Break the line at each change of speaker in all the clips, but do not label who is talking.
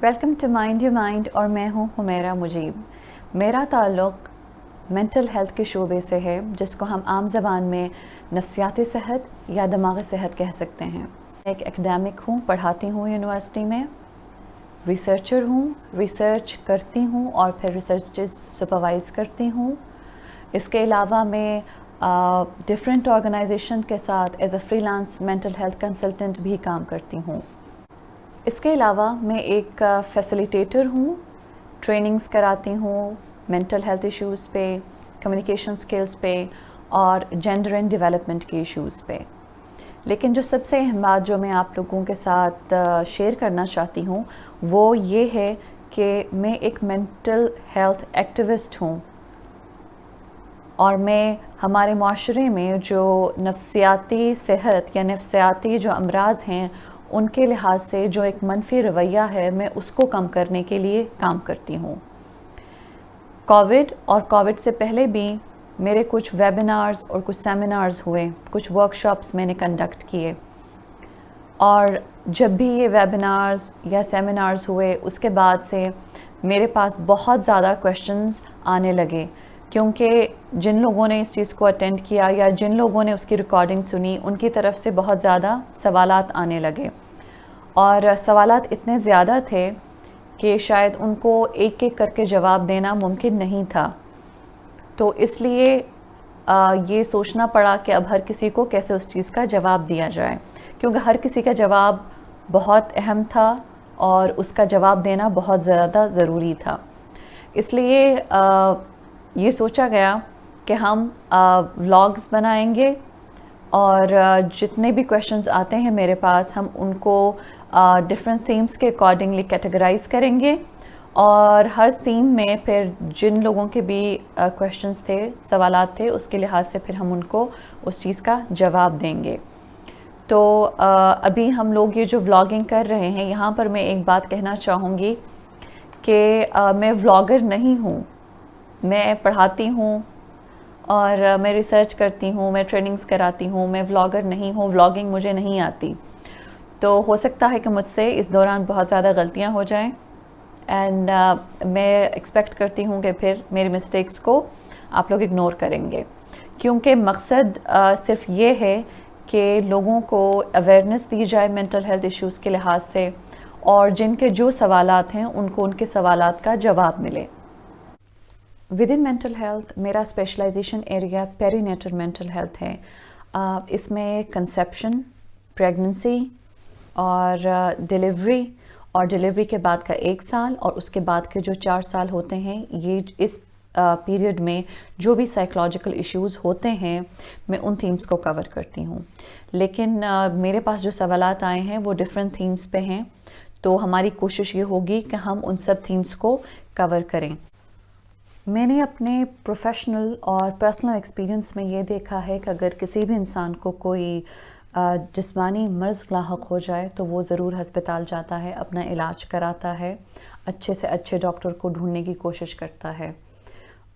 Welcome to mind your mind और मैं हूँ हुमैरा मुजीब। मेरा ताल्लुक़ मेंटल हेल्थ के शोबे से है, जिसको हम आम ज़बान में नफ्सियाती सेहत या दिमागी सेहत कह सकते हैं। एक एकेडमिक हूँ, पढ़ाती हूँ यूनिवर्सिटी में, रिसर्चर हूँ, रिसर्च करती हूँ और फिर रिसर्चेस सुपरवाइज़ करती हूँ। इसके अलावा मैं डिफरेंट ऑर्गेनाइजेशन के साथ as a freelance mental health consultant भी काम करती हूँ। इसके अलावा मैं एक फैसिलिटेटर हूँ, ट्रेनिंग्स कराती हूँ मेंटल हेल्थ इश्यूज़ पे, कम्युनिकेशन स्किल्स पे और जेंडर एंड डेवलपमेंट के इश्यूज़ पे। लेकिन जो सबसे अहम बात जो मैं आप लोगों के साथ शेयर करना चाहती हूँ वो ये है कि मैं एक मेंटल हेल्थ एक्टिविस्ट हूँ और मैं हमारे माशरे में जो नफ्सियाती सेहत या नफ्सियाती जो अमराज हैं उनके लिहाज से जो एक मनफी रवैया है, मैं उसको कम करने के लिए काम करती हूँ। कोविड और कोविड से पहले भी मेरे कुछ वेबिनार्स और कुछ सेमिनार्स हुए, कुछ वर्कशॉप्स मैंने कंडक्ट किए, और जब भी ये वेबिनार्स या सेमिनार्स हुए उसके बाद से मेरे पास बहुत ज़्यादा क्वेश्चंस आने लगे, क्योंकि जिन लोगों ने इस चीज़ को अटेंड किया या जिन लोगों ने उसकी रिकॉर्डिंग सुनी उनकी तरफ से बहुत ज़्यादा सवालात आने लगे, और सवालात इतने ज़्यादा थे कि शायद उनको एक एक करके जवाब देना मुमकिन नहीं था। तो इसलिए ये सोचना पड़ा कि अब हर किसी को कैसे उस चीज़ का जवाब दिया जाए, क्योंकि हर किसी का जवाब बहुत अहम था और उसका जवाब देना बहुत ज़्यादा ज़रूरी था। इसलिए ये सोचा गया कि हम व्लॉग्स बनाएंगे और जितने भी क्वेश्चंस आते हैं मेरे पास हम उनको डिफरेंट थीम्स के अकॉर्डिंगली कैटेगराइज करेंगे, और हर थीम में फिर जिन लोगों के भी क्वेश्चंस थे, सवालात थे, उसके लिहाज से फिर हम उनको उस चीज़ का जवाब देंगे। तो अभी हम लोग ये जो व्लॉगिंग कर रहे हैं, यहाँ पर मैं एक बात कहना चाहूँगी कि मैं व्लॉगर नहीं हूँ। मैं पढ़ाती हूँ और मैं रिसर्च करती हूँ, मैं ट्रेनिंग्स कराती हूँ, मैं व्लॉगर नहीं हूँ, व्लॉगिंग मुझे नहीं आती। तो हो सकता है कि मुझसे इस दौरान बहुत ज़्यादा गलतियाँ हो जाएं, एंड मैं एक्सपेक्ट करती हूँ कि फिर मेरी मिस्टेक्स को आप लोग इग्नोर करेंगे, क्योंकि मकसद सिर्फ ये है कि लोगों को अवेयरनेस दी जाए मेंटल हेल्थ इश्यूज़ के लिहाज से, और जिनके जो सवालात हैं उनको उनके सवालात का जवाब मिले। विद इन मेंटल हेल्थ मेरा specialization area perinatal mental health है। इसमें कंसेप्शन, प्रेगनेंसी और डिलीवरी, और डिलीवरी के बाद का 1 साल और उसके बाद के जो 4 साल होते हैं, ये इस पीरियड में जो भी साइकोलॉजिकल इश्यूज़ होते हैं मैं उन थीम्स को कवर करती हूँ। लेकिन मेरे पास जो सवालात आए हैं वो डिफरेंट थीम्स पे हैं, तो हमारी कोशिश ये होगी कि हम उन सब थीम्स को कवर करें। मैंने अपने प्रोफेशनल और पर्सनल एक्सपीरियंस में ये देखा है कि अगर किसी भी इंसान को कोई जिस्मानी मर्ज़ लाहक हो जाए तो वो ज़रूर हस्पताल जाता है, अपना इलाज कराता है, अच्छे से अच्छे डॉक्टर को ढूंढने की कोशिश करता है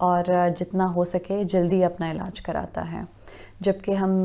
और जितना हो सके जल्दी अपना इलाज कराता है। जबकि हम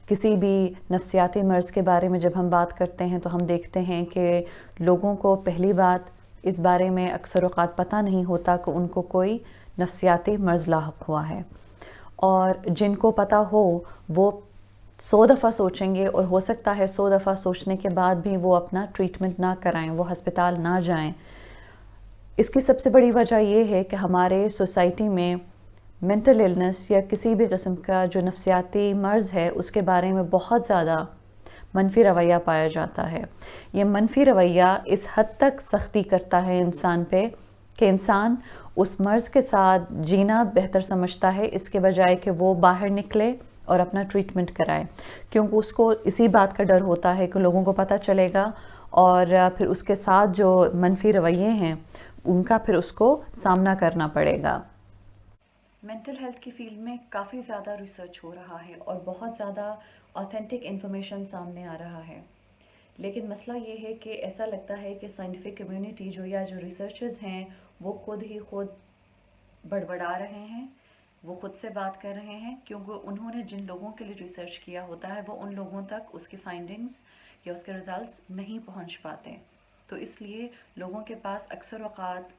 किसी भी नफ्सियाती मर्ज़ के बारे में जब हम बात करते हैं तो हम देखते हैं कि लोगों को पहली बात इस बारे में अक्सर औक़ात पता नहीं होता कि उनको कोई नफ्सियाती मर्ज़ लाहक हुआ है, और जिनको पता हो वो 100 दफ़ा सोचेंगे, और हो सकता है 100 दफ़ा सोचने के बाद भी वो अपना ट्रीटमेंट ना कराएं, वो हस्पताल ना जाएं। इसकी सबसे बड़ी वजह ये है कि हमारे सोसाइटी में मेंटल इलनेस या किसी भी किस्म का जो नफ्सियाती मर्ज़ है उसके बारे में बहुत ज़्यादा मनफी रवैया पाया जाता है। ये मनफी रवैया इस हद तक सख्ती करता है इंसान पे कि इंसान उस मर्ज़ के साथ जीना बेहतर समझता है, इसके बजाय कि वो बाहर निकले और अपना ट्रीटमेंट कराए, क्योंकि उसको इसी बात का डर होता है कि लोगों को पता चलेगा और फिर उसके साथ जो मनफी रवैये हैं उनका फिर उसको सामना करना पड़ेगा। मेंटल हेल्थ की फील्ड में काफ़ी ज़्यादा रिसर्च हो रहा है और बहुत ज़्यादा ऑथेंटिक इन्फॉर्मेशन सामने आ रहा है, लेकिन मसला ये है कि ऐसा लगता है कि साइंटिफिक कम्युनिटी जो या जो रिसर्चर्स हैं वो खुद ही खुद बड़बड़ा रहे हैं, वो खुद से बात कर रहे हैं, क्योंकि उन्होंने जिन लोगों के लिए रिसर्च किया होता है वो उन लोगों तक उसकी फाइंडिंग्स या उसके रिजल्ट्स नहीं पहुंच पाते। تو اس لیے لوگوں کے پاس اکثر اوقات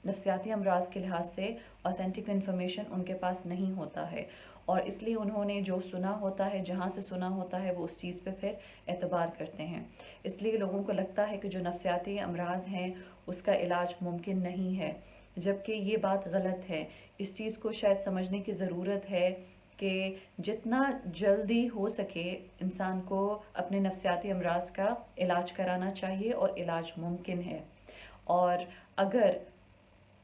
نفسیاتی امراض کے لحاظ سے اوتھینٹک انفارمیشن ان کے پاس نہیں ہوتا ہے، اور اس لیے انہوں نے جو سنا ہوتا ہے، جہاں سے سنا ہوتا ہے، وہ اس چیز پہ پھر اعتبار کرتے ہیں۔ اس لیے لوگوں کو لگتا ہے کہ جو نفسیاتی امراض ہیں اس کا علاج ممکن نہیں ہے، جبکہ یہ بات غلط ہے۔ اس چیز کو شاید سمجھنے کی ضرورت ہے کہ جتنا جلدی ہو سکے انسان کو اپنے نفسیاتی امراض کا علاج کرانا چاہیے، اور علاج ممکن ہے۔ اور اگر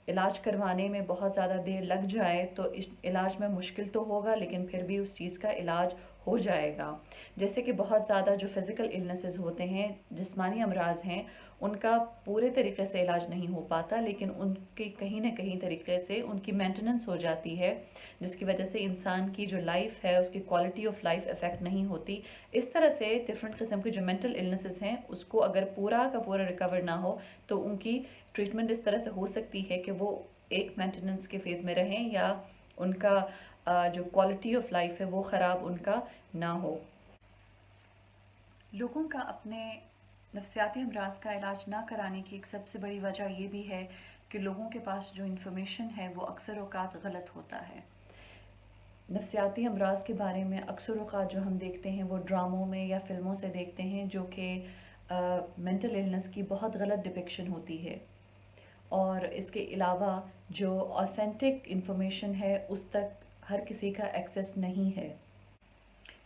علاج کروانے میں بہت زیادہ دیر لگ جائے تو اس علاج میں مشکل تو ہوگا، لیکن پھر بھی اس چیز کا علاج ہو جائے گا۔ جیسے کہ بہت زیادہ جو فزیکل النیسز ہوتے ہیں، جسمانی امراض ہیں، ان کا پورے طریقے سے علاج نہیں ہو پاتا، لیکن ان کی کہیں نہ کہیں طریقے سے ان کی مینٹیننس ہو جاتی ہے، جس کی وجہ سے انسان کی جو لائف ہے اس کی کوالٹی آف لائف افیکٹ نہیں ہوتی۔ اس طرح سے ڈفرینٹ قسم کے جو مینٹل النیسز ہیں اس کو اگر پورا کا پورا ریکور نہ ہو تو ان کی ٹریٹمنٹ اس طرح سے ہو سکتی ہے کہ وہ ایک مینٹیننس کے فیز میں رہیں، یا ان کا جو کوالٹی آف لائف ہے وہ خراب ان کا نہ ہو۔ لوگوں کا اپنے نفسیاتی امراض کا علاج نہ کرانے کی ایک سب سے بڑی وجہ یہ بھی ہے کہ لوگوں کے پاس جو انفارمیشن ہے وہ اکثر اوقات غلط ہوتا ہے۔ نفسیاتی امراض کے بارے میں اکثر اوقات جو ہم دیکھتے ہیں وہ ڈراموں میں یا فلموں سے دیکھتے ہیں، جو کہ مینٹل النس کی بہت غلط ڈپکشن ہوتی ہے، اور اس کے علاوہ جو اوتھینٹک انفارمیشن ہے اس تک ہر کسی کا ایکسیس نہیں ہے۔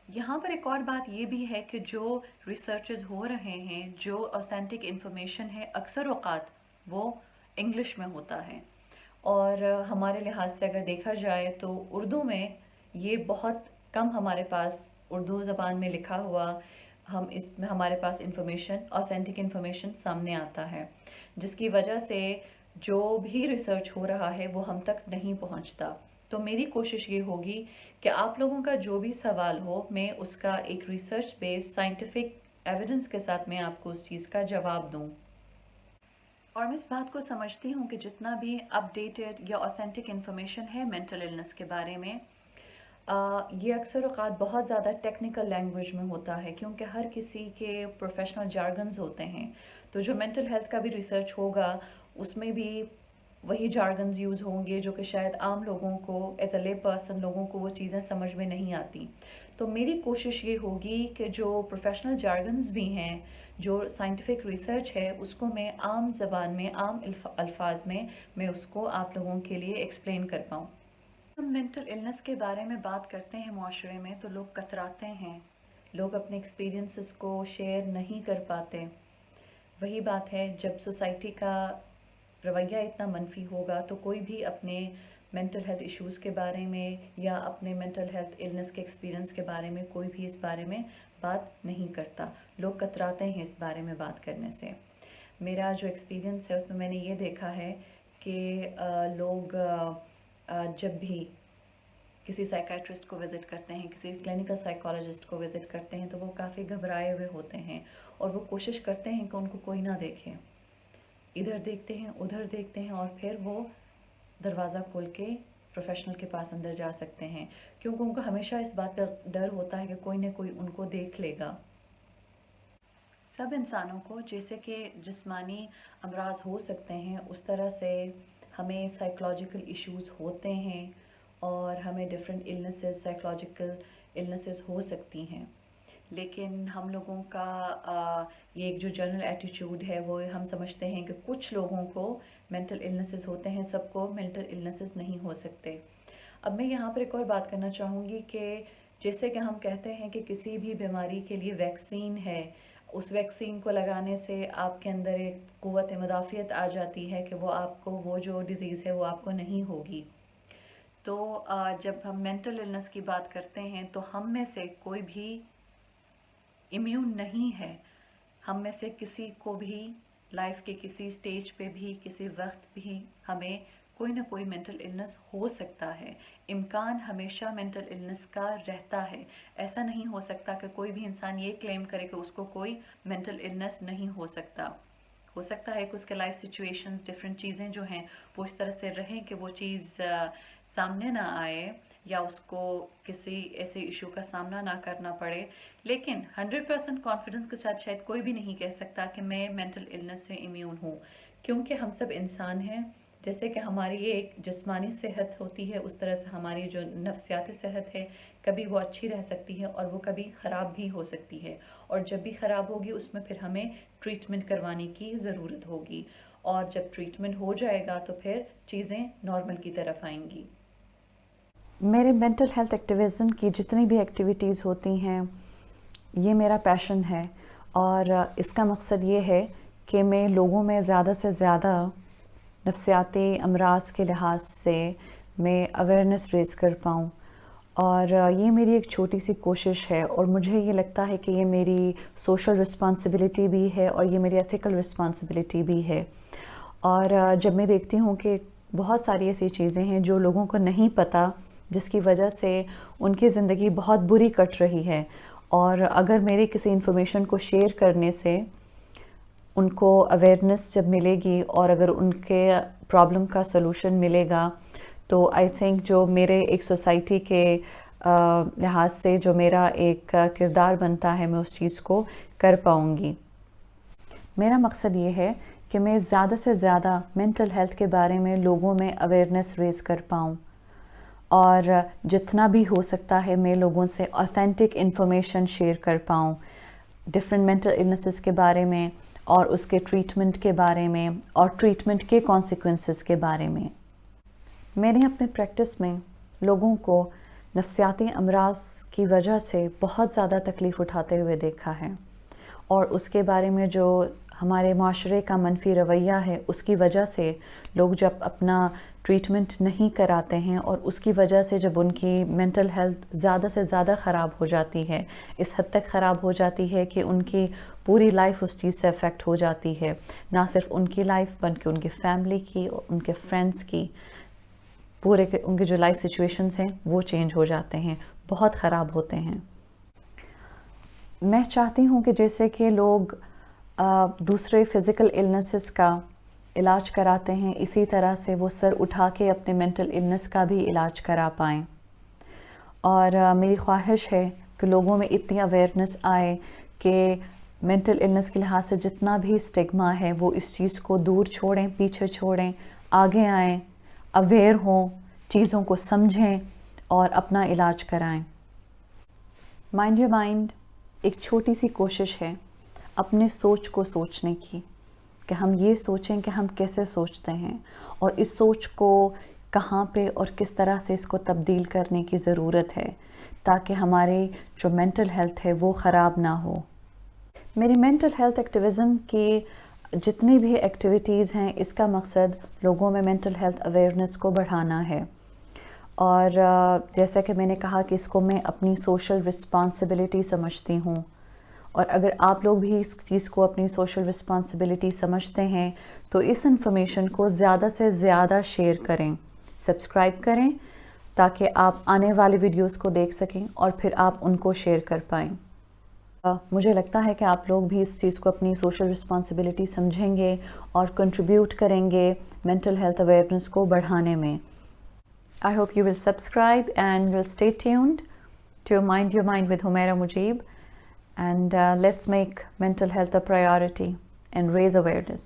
یہاں پر ایک اور بات یہ بھی ہے کہ جو ریسرچز ہو رہے ہیں، جو اوتھینٹک انفارمیشن ہے، اکثر اوقات وہ انگلش میں ہوتا ہے، اور ہمارے لحاظ سے اگر دیکھا جائے تو اردو میں یہ بہت کم ہمارے پاس اردو زبان میں لکھا ہوا اس میں ہمارے پاس انفارمیشن، اوتھینٹک انفارمیشن سامنے آتا ہے، جس کی وجہ سے جو بھی ریسرچ ہو رہا ہے وہ ہم تک نہیں پہنچتا۔ تو میری کوشش یہ ہوگی کہ آپ لوگوں کا جو بھی سوال ہو، میں اس کا ایک ریسرچ بیس سائنٹیفک ایویڈنس کے ساتھ میں آپ کو اس چیز کا جواب دوں۔ اور میں اس بات کو سمجھتی ہوں کہ جتنا بھی اپ ڈیٹڈ یا اوتھینٹک انفارمیشن ہے مینٹل النس کے بارے میں، یہ اکثر اوقات بہت زیادہ ٹیکنیکل لینگویج میں ہوتا ہے، کیونکہ ہر کسی کے پروفیشنل جارگنز ہوتے ہیں۔ تو جو مینٹل ہیلتھ کا بھی ریسرچ ہوگا اس میں بھی وہی جارگنز یوز ہوں گے جو کہ شاید عام لوگوں کو، ایز اے لے پرسن لوگوں کو وہ چیزیں سمجھ میں نہیں آتی۔ تو میری کوشش یہ ہوگی کہ جو پروفیشنل جارگنز بھی ہیں، جو سائنٹیفک ریسرچ ہے، اس کو میں عام زبان میں، عام الفاظ میں اس کو آپ لوگوں کے لیے ایکسپلین کر پاؤں۔ ہم مینٹل النس کے بارے میں بات کرتے ہیں معاشرے میں تو لوگ کتراتے ہیں، لوگ اپنے ایکسپیرینسز کو شیئر نہیں کر پاتے۔ وہی بات ہے، جب سوسائٹی کا رویہ اتنا منفی ہوگا تو کوئی بھی اپنے مینٹل ہیلتھ ایشوز کے بارے میں یا اپنے مینٹل ہیلتھ النس کے ایکسپیرینس کے بارے میں کوئی بھی اس بارے میں بات نہیں کرتا، لوگ کتراتے ہیں اس بارے میں بات کرنے سے۔ میرا جو ایکسپیرینس ہے اس میں نے یہ دیکھا ہے کہ لوگ جب بھی کسی سائیکیٹرسٹ کو وزٹ کرتے ہیں، کسی کلینکل سائیکالوجسٹ کو وزٹ کرتے ہیں تو وہ کافی گھبرائے ہوئے ہوتے ہیں، اور وہ کوشش کرتے ہیں کہ ان کو کوئی نہ دیکھے، ادھر دیکھتے ہیں ادھر دیکھتے ہیں، اور پھر وہ دروازہ کھول کے پروفیشنل کے پاس اندر جا سکتے ہیں، کیونکہ ان کو ہمیشہ اس بات کا ڈر ہوتا ہے کہ کوئی نہ کوئی ان کو دیکھ لے گا۔ سب انسانوں کو جیسے کہ جسمانی امراض ہو سکتے ہیں، اس طرح سے ہمیں سائیکولوجیکل ایشوز ہوتے ہیں، اور ہمیں ڈفرینٹ النیسز، سائیکولوجیکل النیسز ہو سکتی ہیں، لیکن ہم لوگوں کا یہ ایک جو جنرل ایٹیٹیوڈ ہے وہ ہم سمجھتے ہیں کہ کچھ لوگوں کو مینٹل النیسز ہوتے ہیں، سب کو مینٹل النیسز نہیں ہو سکتے۔ اب میں یہاں پر ایک اور بات کرنا چاہوں گی کہ جیسے کہ ہم کہتے ہیں کہ کسی بھی بیماری کے لیے ویکسین ہے، اس ویکسین کو لگانے سے آپ کے اندر ایک قوت مدافعت آ جاتی ہے کہ وہ آپ کو وہ جو ڈیزیز ہے وہ آپ کو نہیں ہوگی۔ تو جب ہم مینٹل النس کی بات کرتے ہیں تو ہم میں سے کوئی بھی امیون نہیں ہے، ہم میں سے کسی کو بھی لائف کے کسی سٹیج پہ بھی کسی وقت بھی ہمیں کوئی نہ کوئی مینٹل النس ہو سکتا ہے، امکان ہمیشہ مینٹل النس کا رہتا ہے۔ ایسا نہیں ہو سکتا کہ کوئی بھی انسان یہ کلیم کرے کہ اس کو کوئی مینٹل النس نہیں ہو سکتا۔ ہو سکتا ہے کہ اس کے لائف سچویشنز، ڈفرینٹ چیزیں جو ہیں وہ اس طرح سے رہیں کہ وہ چیز سامنے نہ آئے، या उसको किसी ऐसे इशू का सामना ना करना पड़े। लेकिन 100% कॉन्फिडेंस के साथ शायद कोई भी नहीं कह सकता कि मैं मेंटल इलनेस से इम्यून हूँ, क्योंकि हम सब इंसान हैं। जैसे कि हमारी ये एक जिस्मानी सेहत होती है, उस तरह से हमारी जो नफ्सियाती सेहत है, कभी वो अच्छी रह सकती है और वो कभी ख़राब भी हो सकती है। और जब भी ख़राब होगी उसमें फिर हमें ट्रीटमेंट करवाने की ज़रूरत होगी, और जब ट्रीटमेंट हो जाएगा तो फिर चीज़ें नॉर्मल की तरफ आएंगी। मेरे मेंटल हेल्थ एक्टिविज़म की जितनी भी एक्टिविटीज़ होती हैं, ये मेरा पैशन है, और इसका मकसद ये है कि मैं लोगों में ज़्यादा से ज़्यादा नफ्सियाती अमराज के लिहाज से मैं अवेयरनेस रेज़ कर पाऊँ। और ये मेरी एक छोटी सी कोशिश है, और मुझे ये लगता है कि ये मेरी सोशल रिस्पॉन्सिबिलिटी भी है और ये मेरी एथिकल रिस्पॉन्सिबिलिटी भी है। और जब मैं देखती हूँ कि बहुत सारी ऐसी चीज़ें हैं जो लोगों को नहीं पता, जिसकी वजह से उनकी ज़िंदगी बहुत बुरी कट रही है, और अगर मेरी किसी इन्फॉर्मेशन को शेयर करने से उनको अवेयरनेस जब मिलेगी और अगर उनके प्रॉब्लम का सलूशन मिलेगा, तो आई थिंक जो मेरे एक सोसाइटी के लिहाज से जो मेरा एक किरदार बनता है, मैं उस चीज़ को कर पाऊँगी। मेरा मकसद ये है कि मैं ज़्यादा से ज़्यादा मेंटल हेल्थ के बारे में लोगों में अवेयरनेस रेज़ कर पाऊँ, और जितना भी हो सकता है मैं लोगों से ऑथेंटिक इन्फॉर्मेशन शेयर कर पाऊँ डिफरेंट मेंटल इलनेसेस के बारे में, और उसके ट्रीटमेंट के बारे में, और ट्रीटमेंट के कॉन्सिक्वेंसेस के बारे में। मैंने अपने प्रैक्टिस में लोगों को नफ्सियाती अमराज की वजह से बहुत ज़्यादा तकलीफ़ उठाते हुए देखा है, और उसके बारे में जो हमारे माशरे का मनफी रवैया है, उसकी वजह से लोग जब अपना ट्रीटमेंट नहीं कराते हैं, और उसकी वजह से जब उनकी मेंटल हेल्थ ज़्यादा से ज़्यादा ख़राब हो जाती है, इस हद तक ख़राब हो जाती है कि उनकी पूरी लाइफ उस चीज़ से अफेक्ट हो जाती है। ना सिर्फ उनकी लाइफ बल्कि उनकी फैमिली की, उनके फ्रेंड्स की, पूरे के उनके जो लाइफ सिचुएशंस हैं वो चेंज हो जाते हैं, बहुत ख़राब होते हैं। मैं चाहती हूँ कि जैसे कि लोग दूसरे फ़िज़िकल इलनेसेस का इलाज कराते हैं, इसी तरह से वो सर उठा के अपने मेंटल इलनेस का भी इलाज करा पाएँ। और मेरी ख्वाहिश है कि लोगों में इतनी अवेयरनेस आए कि मेंटल इलनेस के लिहाज से जितना भी स्टिग्मा है वो इस चीज़ को दूर छोड़ें, पीछे छोड़ें, आगे आएँ, अवेयर हों, चीज़ों को समझें और अपना इलाज कराएं। माइंड योर माइंड एक छोटी सी कोशिश है अपने सोच को सोचने की, कि हम ये सोचें कि हम कैसे सोचते हैं, और इस सोच को कहाँ पे और किस तरह से इसको तब्दील करने की ज़रूरत है, ताकि हमारी जो मेंटल हेल्थ है वो ख़राब ना हो। मेरी मेंटल हेल्थ एक्टिविज़म की जितनी भी एक्टिविटीज़ हैं, इसका मकसद लोगों में मेंटल हेल्थ अवेयरनेस को बढ़ाना है। और जैसा कि मैंने कहा कि इसको मैं अपनी सोशल रिस्पॉन्सिबिलिटी समझती हूँ, और अगर आप लोग भी इस चीज़ को अपनी सोशल रिस्पॉन्सिबिलिटी समझते हैं तो इस इंफॉर्मेशन को ज़्यादा से ज़्यादा शेयर करें, सब्सक्राइब करें, ताकि आप आने वाले वीडियोस को देख सकें और फिर आप उनको शेयर कर पाएँ। मुझे लगता है कि आप लोग भी इस चीज़ को अपनी सोशल रिस्पॉन्सिबिलिटी समझेंगे और कंट्रीब्यूट करेंगे मेंटल हेल्थ अवेयरनेस को बढ़ाने में। I hope you will subscribe and will stay tuned to Mind Your Mind with Humaira Mujib, and let's make mental health a priority and raise awareness.